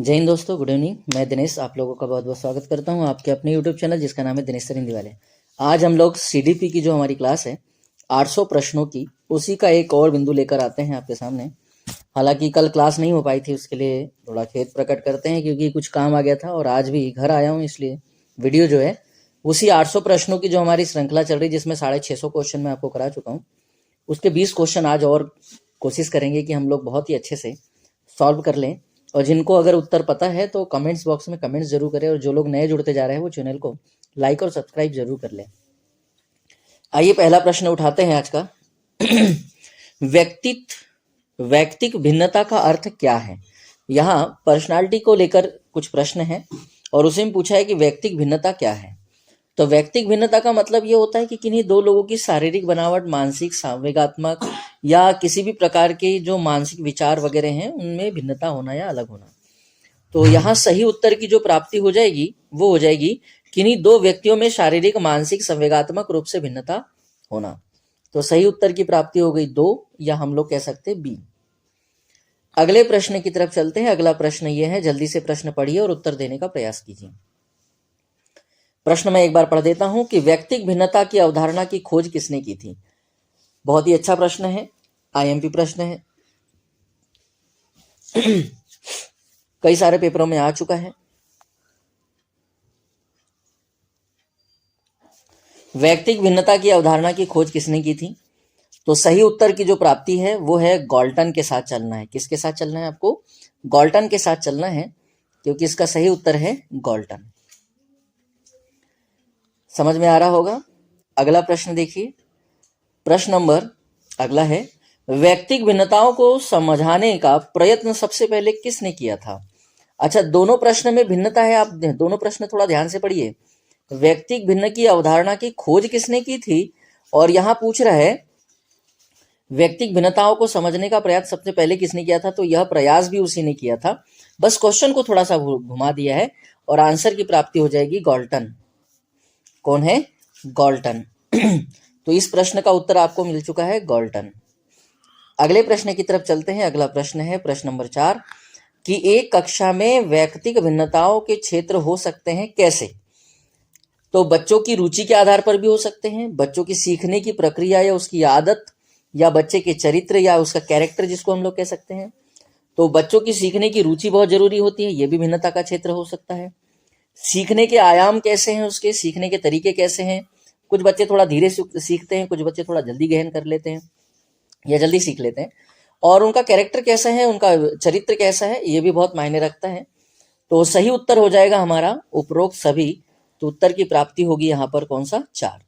जय हिंद दोस्तों, good evening. मैं दिनेश आप लोगों का बहुत बहुत स्वागत करता हूं आपके अपने यूट्यूब चैनल जिसका नाम है दिनेश सर हिंदी वाले। आज हम लोग सीडीपी की जो हमारी क्लास है 800 प्रश्नों की, उसी का एक और बिंदु लेकर आते हैं आपके सामने। हालांकि कल क्लास नहीं हो पाई थी, उसके लिए थोड़ा खेद प्रकट करते हैं क्योंकि कुछ काम आ गया था और आज भी घर आया हूँ, इसलिए वीडियो जो है उसी 800 प्रश्नों की जो हमारी श्रृंखला चल रही है जिसमें 650 क्वेश्चन मैं आपको करा चुका हूँ, उसके 20 क्वेश्चन आज और कोशिश करेंगे कि हम लोग बहुत ही अच्छे से सॉल्व कर लें। और जिनको अगर उत्तर पता है तो कमेंट्स बॉक्स में कमेंट्स जरूर करें, और जो लोग नए जुड़ते जा रहे हैं वो चैनल को लाइक और सब्सक्राइब जरूर कर लें। आइए पहला प्रश्न उठाते हैं आज का। वैयक्तिक भिन्नता का अर्थ क्या है। यहाँ पर्सनालिटी को लेकर कुछ प्रश्न है और उसे में पूछा है कि वैयक्तिक भिन्नता क्या है। तो वैयक्तिक भिन्नता का मतलब ये होता है कि किन्हीं दो लोगों की शारीरिक बनावट, मानसिक, संवेगात्मक या किसी भी प्रकार के जो मानसिक विचार वगैरह हैं उनमें भिन्नता होना या अलग होना। तो यहाँ सही उत्तर की जो प्राप्ति हो जाएगी वो हो जाएगी किन्हीं दो व्यक्तियों में शारीरिक, मानसिक, संवेगात्मक रूप से भिन्नता होना। तो सही उत्तर की प्राप्ति हो गई 2, या हम लोग कह सकते हैं बी। अगले प्रश्न की तरफ चलते हैं। अगला प्रश्न ये है, जल्दी से प्रश्न पढ़िए और उत्तर देने का प्रयास कीजिए। प्रश्न मैं एक बार पढ़ देता हूं कि वैयक्तिक भिन्नता की अवधारणा की खोज किसने की थी। बहुत ही अच्छा प्रश्न है, आईएमपी प्रश्न है, कई सारे पेपरों में आ चुका है। वैयक्तिक भिन्नता की अवधारणा की खोज किसने की थी। तो सही उत्तर की जो प्राप्ति है वो है गॉल्टन के साथ चलना है। किसके साथ चलना है आपको? गॉल्टन के साथ चलना है, क्योंकि इसका सही उत्तर है गॉल्टन। समझ में आ रहा होगा। अगला प्रश्न देखिए। प्रश्न नंबर अगला है, वैयक्तिक भिन्नताओं को समझाने का प्रयत्न सबसे पहले किसने किया था। अच्छा, दोनों प्रश्न में भिन्नता है, आप दोनों प्रश्न थोड़ा ध्यान से पढ़िए। वैयक्तिक भिन्न की अवधारणा की खोज किसने की थी, और यहां पूछ रहा है वैयक्तिक भिन्नताओं को समझने का प्रयास सबसे पहले किसने किया था। तो यह प्रयास भी उसी ने किया था, बस क्वेश्चन को थोड़ा सा घुमा दिया है और आंसर की प्राप्ति हो जाएगी गॉल्टन। कौन है? गॉल्टन। तो इस प्रश्न का उत्तर आपको मिल चुका है गॉल्टन। अगले प्रश्न की तरफ चलते हैं। अगला प्रश्न है प्रश्न नंबर 4 कि एक कक्षा में वैयक्तिक भिन्नताओं के क्षेत्र हो सकते हैं कैसे। तो बच्चों की रुचि के आधार पर भी हो सकते हैं, बच्चों की सीखने की प्रक्रिया या उसकी आदत, या बच्चे के चरित्र या उसका कैरेक्टर जिसको हम लोग कह सकते हैं। तो बच्चों की सीखने की रुचि बहुत जरूरी होती है, यह भी भिन्नता का क्षेत्र हो सकता है। सीखने के आयाम कैसे हैं, उसके सीखने के तरीके कैसे हैं। कुछ बच्चे थोड़ा धीरे सीखते हैं, कुछ बच्चे थोड़ा जल्दी गहन कर लेते हैं या जल्दी सीख लेते हैं। और उनका कैरेक्टर कैसा है, उनका चरित्र कैसा है, ये भी बहुत मायने रखता है। तो सही उत्तर हो जाएगा हमारा उपरोक्त सभी। तो उत्तर की प्राप्ति होगी यहां पर कौन सा? 4।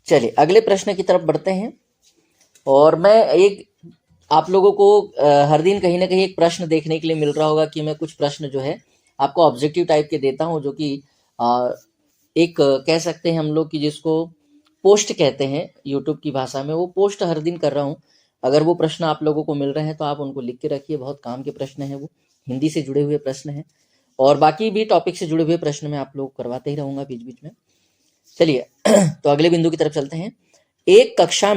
चलिए अगले प्रश्न की तरफ बढ़ते हैं। और मैं एक आप लोगों को हर दिन कहीं ना कहीं एक प्रश्न देखने के लिए मिल रहा होगा कि मैं कुछ प्रश्न जो है आपको ऑब्जेक्टिव टाइप के देता हूं, जो कि एक कह सकते हैं हम लोग कि जिसको पोस्ट कहते हैं यूट्यूब की भाषा में, वो पोस्ट हर दिन कर रहा हूं। अगर वो प्रश्न आप लोगों को मिल रहे हैं तो आप उनको लिख के रखिए, बहुत काम के प्रश्न है, वो हिंदी से जुड़े हुए प्रश्न हैं और बाकी भी टॉपिक से जुड़े हुए प्रश्न मैं आप लोग करवाते ही रहूंगा बीच बीच में। चलिए तो अगले बिंदु की तरफ चलते हैं। एक कक्षा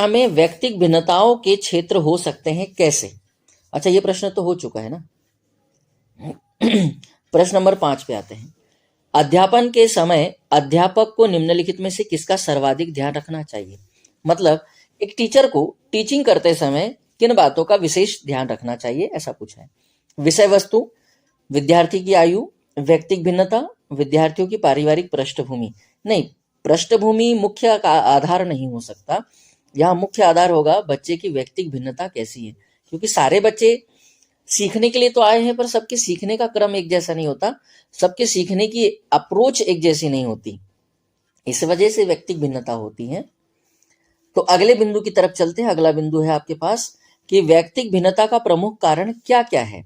में वैयक्तिक भिन्नताओं के क्षेत्र हो सकते हैं कैसे। अच्छा, ये प्रश्न तो हो चुका है ना। प्रश्न नंबर 5 पे आते हैं। अध्यापन के समय अध्यापक को निम्नलिखित में से किसका सर्वाधिक ध्यान रखना चाहिए। मतलब एक टीचर को टीचिंग करते समय किन बातों का विशेष ध्यान रखना चाहिए, ऐसा पूछा है। विषय वस्तु, विद्यार्थी की आयु, वैयक्तिक भिन्नता, विद्यार्थियों की पारिवारिक पृष्ठभूमि। नहीं, पृष्ठभूमि मुख्य आधार नहीं हो सकता। यहाँ मुख्य आधार होगा बच्चे की वैयक्तिक भिन्नता कैसी है, क्योंकि सारे बच्चे सीखने के लिए तो आए हैं, पर सबके सीखने का क्रम एक जैसा नहीं होता, सबके सीखने की अप्रोच एक जैसी नहीं होती, इस वजह से वैयक्तिक भिन्नता होती है। तो अगले बिंदु की तरफ चलते हैं। अगला बिंदु है आपके पास कि वैयक्तिक भिन्नता का प्रमुख कारण क्या क्या है।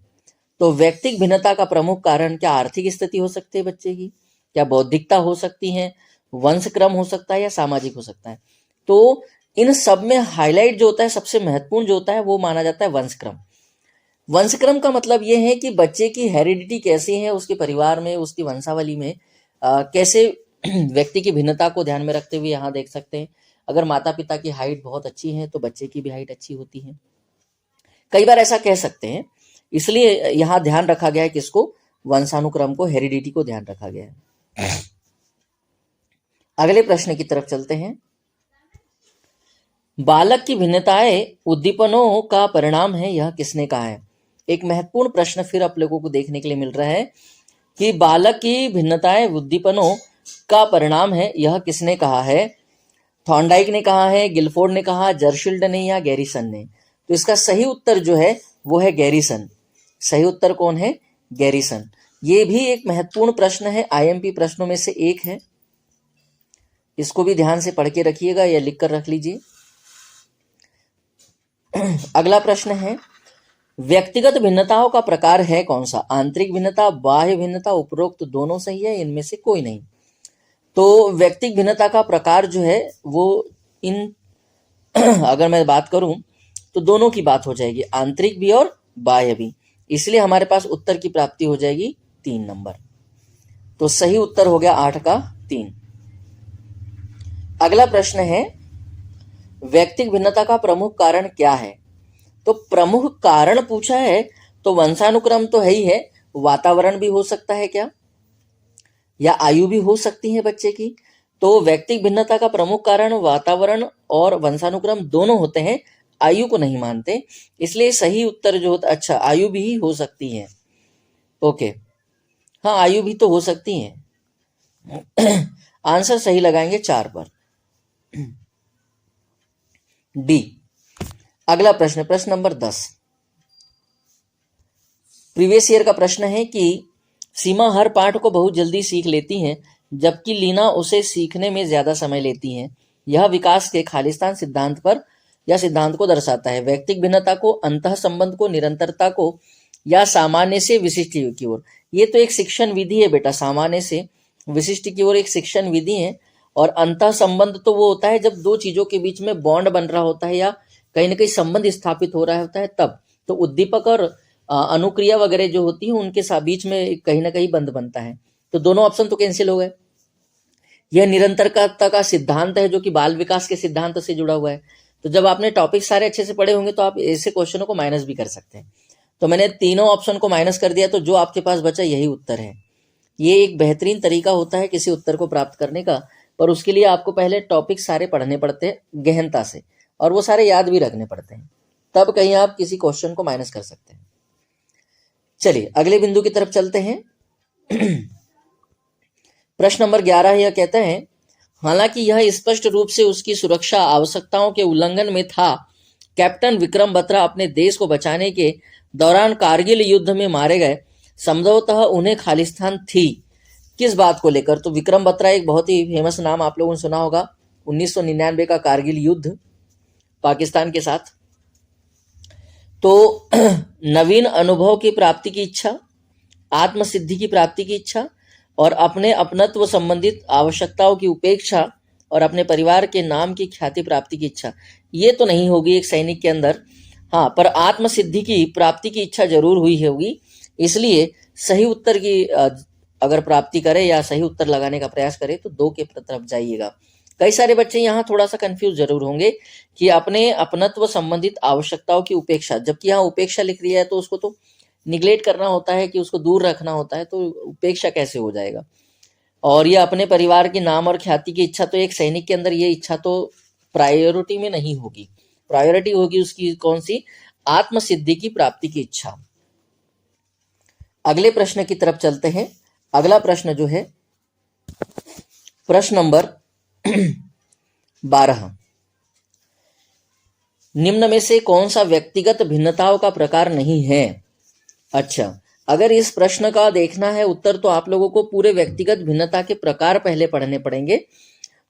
तो वैयक्तिक भिन्नता का प्रमुख कारण क्या आर्थिक स्थिति हो सकती है बच्चे की, क्या बौद्धिकता हो सकती है, वंशक्रम हो सकता है, या सामाजिक हो सकता है। तो इन सब में हाईलाइट जो होता है, सबसे महत्वपूर्ण जो होता है, वो माना जाता है वंशक्रम। वंशक्रम का मतलब ये है कि बच्चे की हेरिडिटी कैसी है, उसके परिवार में, उसकी वंशावली में कैसे व्यक्ति की भिन्नता को ध्यान में रखते हुए यहाँ देख सकते हैं, अगर माता पिता की हाइट बहुत अच्छी है तो बच्चे की भी हाइट अच्छी होती है, कई बार ऐसा कह सकते हैं। इसलिए यहाँ ध्यान रखा गया है किसको, वंशानुक्रम को, हेरिडिटी को ध्यान रखा गया है। अगले प्रश्न की तरफ चलते हैं। बालक की भिन्नताएं उद्दीपनों का परिणाम है, यह किसने कहा है? एक महत्वपूर्ण प्रश्न फिर आप लोगों को देखने के लिए मिल रहा है कि बालक की भिन्नताएं उद्दीपनों का परिणाम है, यह किसने कहा है? थॉर्नडाइक ने कहा है, गिलफोर्ड ने कहा, जर्शिल्ड ने, या गैरिसन ने? तो इसका सही उत्तर जो है वो है गैरिसन। सही उत्तर कौन है? गैरिसन। ये भी एक महत्वपूर्ण प्रश्न है, आईएमपी प्रश्नों में से एक है, इसको भी ध्यान से पढ़ के रखिएगा या लिख कर रख लीजिए। अगला प्रश्न है, व्यक्तिगत भिन्नताओं का प्रकार है कौन सा? आंतरिक भिन्नता, बाह्य भिन्नता, उपरोक्त दोनों सही है, इनमें से कोई नहीं। तो व्यक्तिगत भिन्नता का प्रकार जो है वो इन अगर मैं बात करूं तो दोनों की बात हो जाएगी, आंतरिक भी और बाह्य भी। इसलिए हमारे पास उत्तर की प्राप्ति हो जाएगी 3 नंबर। तो सही उत्तर हो गया 8 का 3। अगला प्रश्न है, व्यक्तिगत भिन्नता का प्रमुख कारण क्या है? तो प्रमुख कारण पूछा है तो वंशानुक्रम तो है ही है, वातावरण भी हो सकता है क्या, या आयु भी हो सकती है बच्चे की। तो व्यक्तिगत भिन्नता का प्रमुख कारण वातावरण और वंशानुक्रम दोनों होते हैं, आयु को नहीं मानते। इसलिए सही उत्तर जो होता, अच्छा आयु भी हो सकती है, ओके, हाँ आयु भी तो हो सकती है। आंसर सही लगाएंगे 4 पर, डी। अगला प्रश्न, प्रश्न नंबर 10, प्रीवियस ईयर का प्रश्न है कि सीमा हर पाठ को बहुत जल्दी सीख लेती है जबकि लीना उसे सीखने में ज्यादा समय लेती है। यह विकास के खालिस्तान सिद्धांत पर या सिद्धांत को दर्शाता है। व्यक्तिगत भिन्नता को, अंतः संबंध को, निरंतरता को, या सामान्य से विशिष्ट की ओर। ये तो एक शिक्षण विधि है बेटा, सामान्य से विशिष्ट की ओर एक शिक्षण विधि है। और अंतः संबंध तो वो होता है जब दो चीजों के बीच में बॉन्ड बन रहा होता है या कहीं ना कहीं संबंध स्थापित हो रहा होता है तब। तो उद्दीपक और अनुक्रिया वगैरह जो होती है उनके बीच में कहीं ना कहीं बंध बनता है। तो दोनों ऑप्शन तो कैंसिल हो गए। यह निरंतरता का सिद्धांत है जो कि बाल विकास के सिद्धांत से जुड़ा हुआ है। तो जब आपने टॉपिक सारे अच्छे से पढ़े होंगे तो आप ऐसे क्वेश्चनों को माइनस भी कर सकते हैं। तो मैंने तीनों ऑप्शन को माइनस कर दिया, तो जो आपके पास बचा यही उत्तर है। ये एक बेहतरीन तरीका होता है किसी उत्तर को प्राप्त करने का, पर उसके लिए आपको पहले टॉपिक सारे पढ़ने पड़ते हैं गहनता से, और वो सारे याद भी रखने पड़ते हैं, तब कहीं आप किसी क्वेश्चन को माइनस कर सकते हैं। चलिए अगले बिंदु की तरफ चलते हैं। प्रश्न नंबर 11 यह कहते हैं, हालांकि यह स्पष्ट रूप से उसकी सुरक्षा आवश्यकताओं के उल्लंघन में था, कैप्टन विक्रम बत्रा अपने देश को बचाने के दौरान कारगिल युद्ध में मारे गए। संभवतः उन्हें खालिस्तान थी, किस बात को लेकर? तो विक्रम बत्रा एक बहुत ही फेमस नाम आप लोगों ने सुना होगा, 1999 का कारगिल युद्ध पाकिस्तान के साथ। तो नवीन अनुभव की प्राप्ति की इच्छा, आत्मसिद्धि की प्राप्ति की इच्छा, और अपने अपनत्व संबंधित आवश्यकताओं की उपेक्षा, और अपने परिवार के नाम की ख्याति प्राप्ति की इच्छा। ये तो नहीं होगी एक सैनिक के अंदर, हाँ, पर आत्मसिद्धि की प्राप्ति की इच्छा जरूर हुई होगी। इसलिए सही उत्तर की अगर प्राप्ति करे या सही उत्तर लगाने का प्रयास करे तो 2 के तरफ जाइएगा। कई सारे बच्चे यहाँ थोड़ा सा कंफ्यूज जरूर होंगे कि अपने अपनत्व संबंधित आवश्यकताओं की उपेक्षा, जबकि यहाँ उपेक्षा लिख रही है तो उसको तो निग्लेक्ट करना होता है कि उसको दूर रखना होता है, तो उपेक्षा कैसे हो जाएगा। और ये अपने परिवार के नाम और ख्याति की इच्छा, तो एक सैनिक के अंदर ये इच्छा तो प्रायोरिटी में नहीं होगी, प्रायोरिटी होगी उसकी कौन सी? आत्मसिद्धि की प्राप्ति की इच्छा। अगले प्रश्न की तरफ चलते हैं। अगला प्रश्न जो है प्रश्न नंबर 12, निम्न में से कौन सा व्यक्तिगत भिन्नताओं का प्रकार नहीं है? अच्छा, अगर इस प्रश्न का देखना है उत्तर तो आप लोगों को पूरे व्यक्तिगत भिन्नता के प्रकार पहले पढ़ने पड़ेंगे।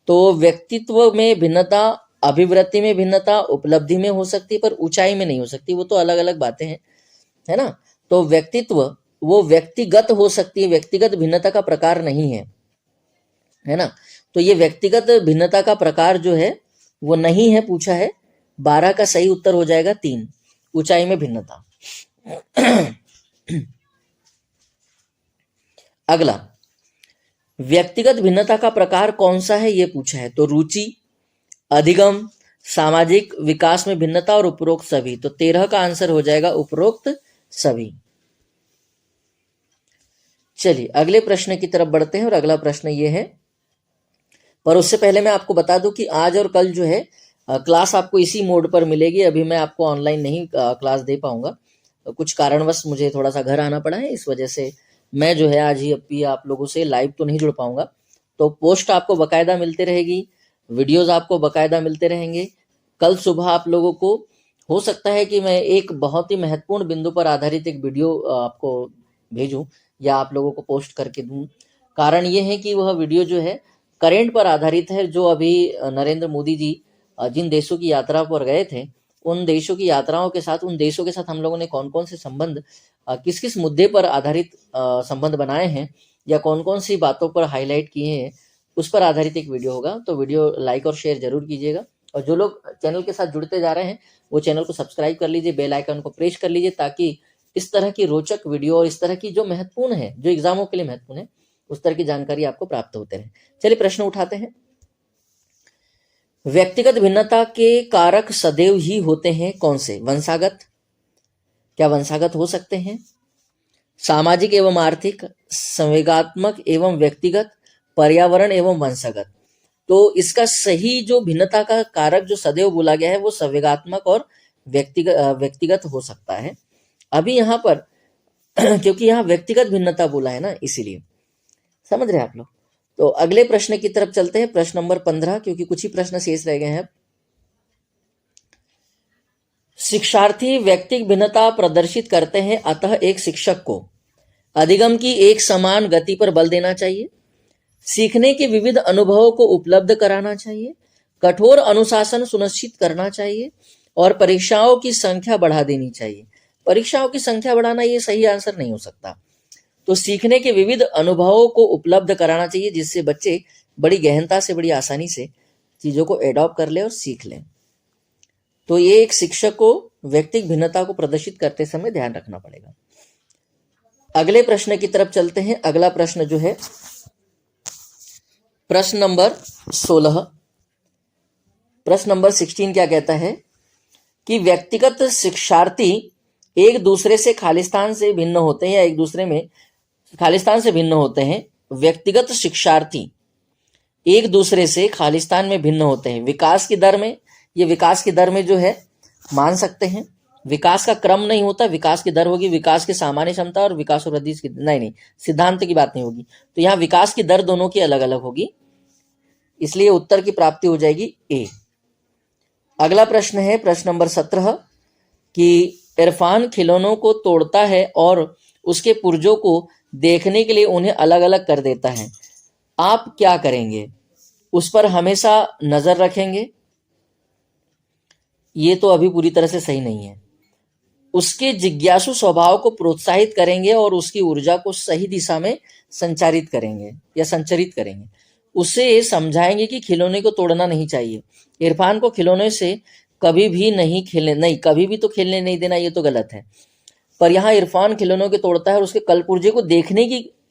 तो व्यक्तित्व में भिन्नता, अभिवृत्ति में भिन्नता, उपलब्धि में हो सकती है पर ऊंचाई में नहीं हो सकती, वो तो अलग अलग बातें हैं, है ना। तो व्यक्तित्व वो व्यक्तिगत हो सकती है, व्यक्तिगत भिन्नता का प्रकार नहीं है ना। तो ये व्यक्तिगत भिन्नता का प्रकार जो है वो नहीं है, पूछा है। 12 का सही उत्तर हो जाएगा 3, ऊंचाई में भिन्नता। अगला, व्यक्तिगत भिन्नता का प्रकार कौन सा है ये पूछा है, तो रुचि, अधिगम, सामाजिक विकास में भिन्नता और उपरोक्त सभी। तो 13 का आंसर हो जाएगा उपरोक्त सभी। चलिए अगले प्रश्न की तरफ बढ़ते हैं और अगला प्रश्न ये है, पर उससे पहले मैं आपको बता दूं कि आज और कल जो है क्लास आपको इसी मोड पर मिलेगी। अभी मैं आपको ऑनलाइन नहीं क्लास दे पाऊंगा, कुछ कारणवश मुझे थोड़ा सा घर आना पड़ा है, इस वजह से मैं जो है आज ही अभी आप लोगों से लाइव तो नहीं जुड़ पाऊंगा। तो पोस्ट आपको बकायदा मिलते रहेगी, वीडियोस आपको बकायदा मिलते रहेंगे। कल सुबह आप लोगों को हो सकता है कि मैं एक बहुत ही महत्वपूर्ण बिंदु पर आधारित एक वीडियो आपको भेजूं या आप लोगों को पोस्ट करके दूं। कारण ये है कि वह वीडियो जो है करेंट पर आधारित है, जो अभी नरेंद्र मोदी जी जिन देशों की यात्रा पर गए थे, उन देशों की यात्राओं के साथ, उन देशों के साथ हम लोगों ने कौन कौन से संबंध, किस किस मुद्दे पर आधारित संबंध बनाए हैं या कौन कौन सी बातों पर हाईलाइट किए हैं, उस पर आधारित एक वीडियो होगा। तो वीडियो लाइक और शेयर जरूर कीजिएगा, और जो लोग चैनल के साथ जुड़ते जा रहे हैं वो चैनल को सब्सक्राइब कर लीजिए, बेल आइकन को प्रेस कर लीजिए, ताकि इस तरह की रोचक वीडियो और इस तरह की जो महत्वपूर्ण है, जो एग्जामों के लिए महत्वपूर्ण है, उस तरह की जानकारी आपको प्राप्त होते रहे। चलिए प्रश्न उठाते हैं। व्यक्तिगत भिन्नता के कारक सदैव ही होते हैं कौन से? वंशागत, क्या वंशागत हो सकते हैं? सामाजिक एवं आर्थिक, संवेगात्मक एवं व्यक्तिगत, पर्यावरण एवं वंशागत। तो इसका सही जो भिन्नता का कारक जो सदैव बोला गया है वो संवेगात्मक और व्यक्तिगत हो सकता है। अभी यहाँ पर क्योंकि यहाँ व्यक्तिगत भिन्नता बोला है ना, इसीलिए समझ रहे हैं आप लोग। तो अगले प्रश्न की तरफ चलते हैं, प्रश्न नंबर 15, क्योंकि कुछ ही प्रश्न शेष रह गए हैं। शिक्षार्थी व्यक्तिगत भिन्नता प्रदर्शित करते हैं, अतः एक शिक्षक को अधिगम की एक समान गति पर बल देना चाहिए, सीखने के विविध अनुभवों को उपलब्ध कराना चाहिए, कठोर अनुशासन सुनिश्चित करना चाहिए और परीक्षाओं की संख्या बढ़ा देनी चाहिए। परीक्षाओं की संख्या बढ़ाना ये सही आंसर नहीं हो सकता। तो सीखने के विविध अनुभवों को उपलब्ध कराना चाहिए, जिससे बच्चे बड़ी गहनता से, बड़ी आसानी से चीजों को एडॉप्ट कर ले और सीख लें। तो ये एक शिक्षक को व्यक्तिगत भिन्नता को प्रदर्शित करते समय ध्यान रखना पड़ेगा। अगले प्रश्न की तरफ चलते हैं। अगला प्रश्न जो है प्रश्न नंबर 16, प्रश्न नंबर 16 क्या कहता है कि व्यक्तिगत शिक्षार्थी एक दूसरे से खालिस्तान से भिन्न होते हैं, या एक दूसरे में खालिस्तान से भिन्न होते हैं। व्यक्तिगत शिक्षार्थी एक दूसरे से खालिस्तान में भिन्न होते हैं विकास की दर में। ये विकास की दर में जो है मान सकते हैं, विकास का क्रम नहीं होता, विकास की दर होगी, विकास की सामान्य क्षमता और विकास और वृद्धि की नहीं, सिद्धांत की बात नहीं होगी। तो यहाँ विकास की दर दोनों की अलग अलग होगी, इसलिए उत्तर की प्राप्ति हो जाएगी ए। अगला प्रश्न है प्रश्न नंबर 17 कि इरफान खिलौनों को तोड़ता है और उसके पुर्जों को देखने के लिए उन्हें अलग अलग कर देता है, आप क्या करेंगे? उस पर हमेशा नजर रखेंगे? ये तो अभी पूरी तरह से सही नहीं है। उसके जिज्ञासु स्वभाव को प्रोत्साहित करेंगे और उसकी ऊर्जा को सही दिशा में संचारित करेंगे या संचरित करेंगे। उसे समझाएंगे कि खिलौने को तोड़ना नहीं चाहिए। इरफान को खिलौने से कभी भी नहीं खेलने, नहीं कभी भी तो खेलने नहीं देना, ये तो गलत है। पर यहाँ इरफान खिलौनों के तोड़ता है और उसके कलपुर्जे को देखने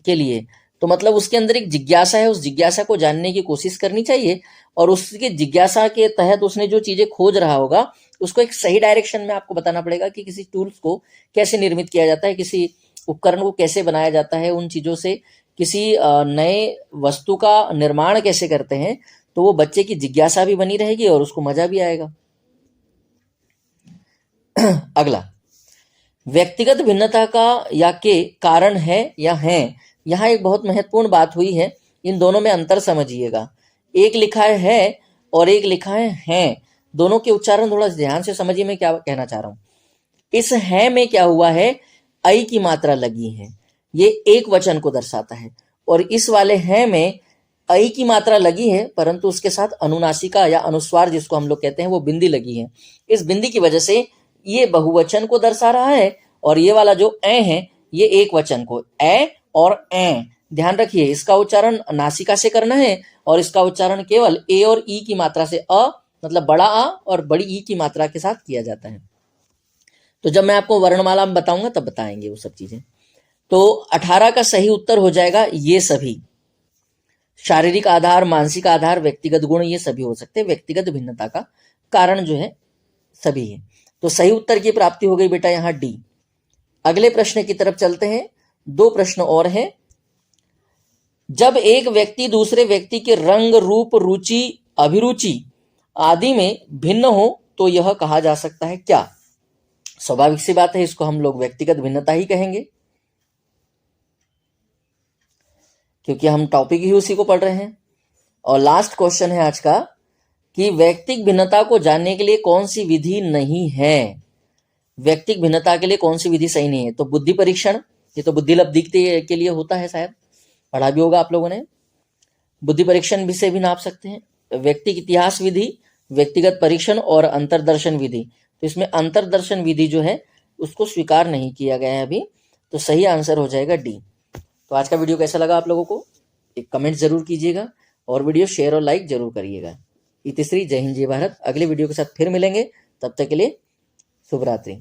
के लिए, तो मतलब उसके अंदर एक जिज्ञासा है, उस जिज्ञासा को जानने की कोशिश करनी चाहिए, और उसके जिज्ञासा के तहत उसने जो चीजें खोज रहा होगा उसको एक सही डायरेक्शन में आपको बताना पड़ेगा कि किसी टूल्स को कैसे निर्मित किया जाता है, किसी उपकरण को कैसे बनाया जाता है, उन चीजों से किसी नए वस्तु का निर्माण कैसे करते हैं। तो वो बच्चे की जिज्ञासा भी बनी रहेगी और उसको मजा भी आएगा। अगला, व्यक्तिगत भिन्नता का या के कारण है या हैं, यहाँ एक बहुत महत्वपूर्ण बात हुई है, इन दोनों में अंतर समझिएगा। एक लिखा है और एक लिखा है हैं, दोनों के उच्चारण थोड़ा ध्यान से समझिए मैं क्या कहना चाह रहा हूं। इस है में क्या हुआ है, आई की मात्रा लगी है, ये एक वचन को दर्शाता है, और इस वाले है में आई की मात्रा लगी है परंतु उसके साथ अनुनासिका या अनुस्वार जिसको हम लोग कहते हैं वो बिंदी लगी है। इस बिंदी की वजह से ये बहुवचन को दर्शा रहा है, और ये वाला जो ए है ये एक वचन को, ए और ए। ध्यान रखिए इसका उच्चारण नासिका से करना है और इसका उच्चारण केवल ए और ई की मात्रा से, अ मतलब बड़ा आ और बड़ी ई की मात्रा के साथ किया जाता है। तो जब मैं आपको वर्णमाला में बताऊंगा तब बताएंगे वो सब चीजें। तो 18 का सही उत्तर हो जाएगा ये सभी। शारीरिक आधार, मानसिक आधार, व्यक्तिगत गुण, ये सभी हो सकते हैं। व्यक्तिगत भिन्नता का कारण जो है सभी है। तो सही उत्तर की प्राप्ति हो गई बेटा यहां डी। अगले प्रश्न की तरफ चलते हैं। 2 प्रश्न और हैं। जब एक व्यक्ति दूसरे व्यक्ति के रंग, रूप, रुचि, अभिरुचि आदि में भिन्न हो तो यह कहा जा सकता है क्या? स्वाभाविक सी बात है, इसको हम लोग व्यक्तिगत भिन्नता ही कहेंगे, क्योंकि हम टॉपिक ही उसी को पढ़ रहे हैं। और लास्ट क्वेश्चन है आज का कि व्यक्तिक भिन्नता को जानने के लिए कौन सी विधि नहीं है? व्यक्तिक भिन्नता के लिए कौन सी विधि सही नहीं है? तो बुद्धि परीक्षण, ये तो बुद्धि लब्धि के लिए होता है, शायद पढ़ा भी होगा आप लोगों ने। बुद्धि परीक्षण भी से भी नाप सकते हैं। व्यक्तिक इतिहास विधि, व्यक्तिगत परीक्षण और अंतर्दर्शन विधि। तो इसमें अंतर्दर्शन विधि जो है उसको स्वीकार नहीं किया गया है अभी, तो सही आंसर हो जाएगा डी। तो आज का वीडियो कैसा लगा आप लोगों को? एक कमेंट जरूर कीजिएगा और वीडियो शेयर और लाइक जरूर करिएगा। इतिश्री, जय हिंद, जय भारत। अगले वीडियो के साथ फिर मिलेंगे, तब तक के लिए शुभ रात्रि।